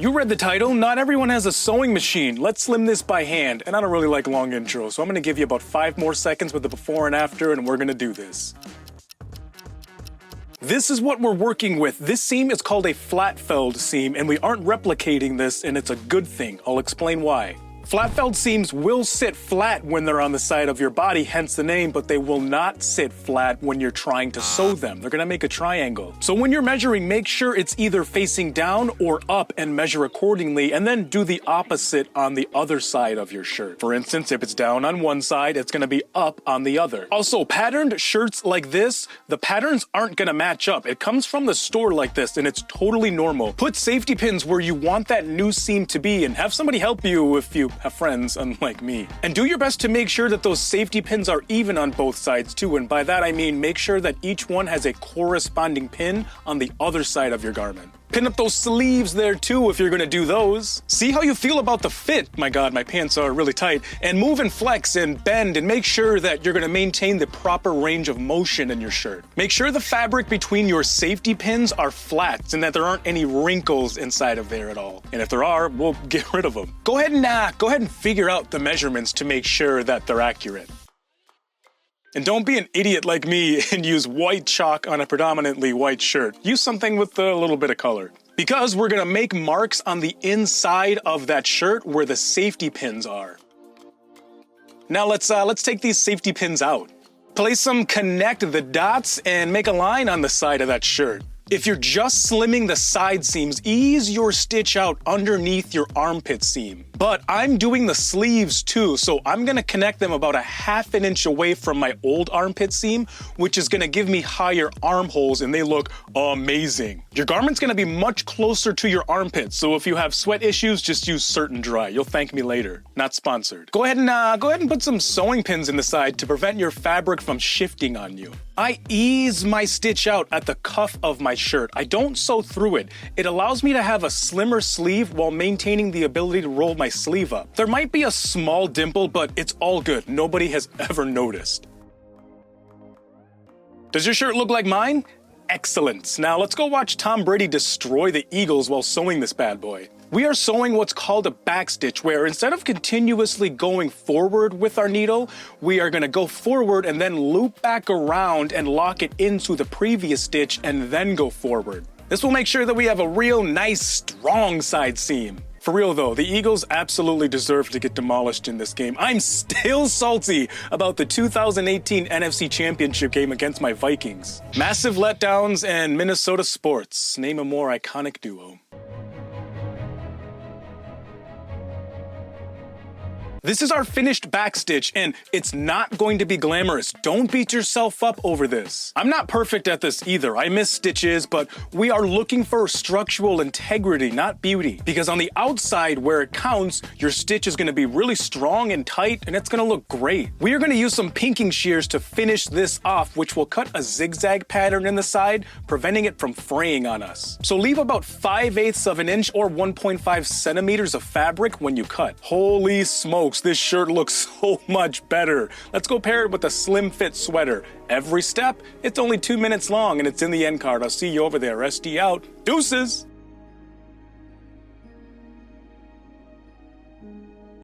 You read the title, not everyone has a sewing machine. Let's slim this by hand. And I don't really like long intros, so I'm gonna give you about 5 more seconds with the before and after, and we're gonna do this. This is what we're working with. This seam is called a flat-felled seam, and we aren't replicating this, and it's a good thing. I'll explain why. Flat-felled seams will sit flat when they're on the side of your body, hence the name, but they will not sit flat when you're trying to sew them. They're gonna make a triangle. So when you're measuring, make sure it's either facing down or up and measure accordingly, and then do the opposite on the other side of your shirt. For instance, if it's down on one side, it's gonna be up on the other. Also, patterned shirts like this, the patterns aren't gonna match up. It comes from the store like this, and it's totally normal. Put safety pins where you want that new seam to be, and have somebody help you if you have friends, unlike me. And do your best to make sure that those safety pins are even on both sides too, and by that I mean make sure that each one has a corresponding pin on the other side of your garment. Pin up those sleeves there too if you're gonna do those. See how you feel about the fit. My God, my pants are really tight. And move and flex and bend and make sure that you're gonna maintain the proper range of motion in your shirt. Make sure the fabric between your safety pins are flat and that there aren't any wrinkles inside of there at all. And if there are, we'll get rid of them. Go ahead and figure out the measurements to make sure that they're accurate. And don't be an idiot like me and use white chalk on a predominantly white shirt. Use something with a little bit of color. Because we're gonna make marks on the inside of that shirt where the safety pins are. Now let's take these safety pins out. Place them, connect the dots, and make a line on the side of that shirt. If you're just slimming the side seams, ease your stitch out underneath your armpit seam. But I'm doing the sleeves too, so I'm gonna connect them about 1/2 inch away from my old armpit seam, which is gonna give me higher armholes, and they look amazing. Your garment's gonna be much closer to your armpits, so if you have sweat issues, just use Certain Dry. You'll thank me later. Not sponsored. Go ahead and put some sewing pins in the side to prevent your fabric from shifting on you. I ease my stitch out at the cuff of my shirt. I don't sew through it. It allows me to have a slimmer sleeve while maintaining the ability to roll my sleeve up. There might be a small dimple, but it's all good. Nobody has ever noticed. Does your shirt look like mine? Excellent. Now let's go watch Tom Brady destroy the Eagles while sewing this bad boy. We are sewing what's called a backstitch, where instead of continuously going forward with our needle, we are gonna go forward and then loop back around and lock it into the previous stitch and then go forward. This will make sure that we have a real nice, strong side seam. For real though, the Eagles absolutely deserve to get demolished in this game. I'm still salty about the 2018 NFC Championship game against my Vikings. Massive letdowns and Minnesota sports. Name a more iconic duo. This is our finished backstitch, and it's not going to be glamorous. Don't beat yourself up over this. I'm not perfect at this either. I miss stitches, but we are looking for structural integrity, not beauty. Because on the outside, where it counts, your stitch is gonna be really strong and tight, and it's gonna look great. We are gonna use some pinking shears to finish this off, which will cut a zigzag pattern in the side, preventing it from fraying on us. So leave about 5/8 of an inch or 1.5 centimeters of fabric when you cut. Holy smokes. This shirt looks so much better. Let's go pair it with a slim fit sweater. Every step, it's only 2 minutes long and it's in the end card. I'll see you over there. SD out. Deuces.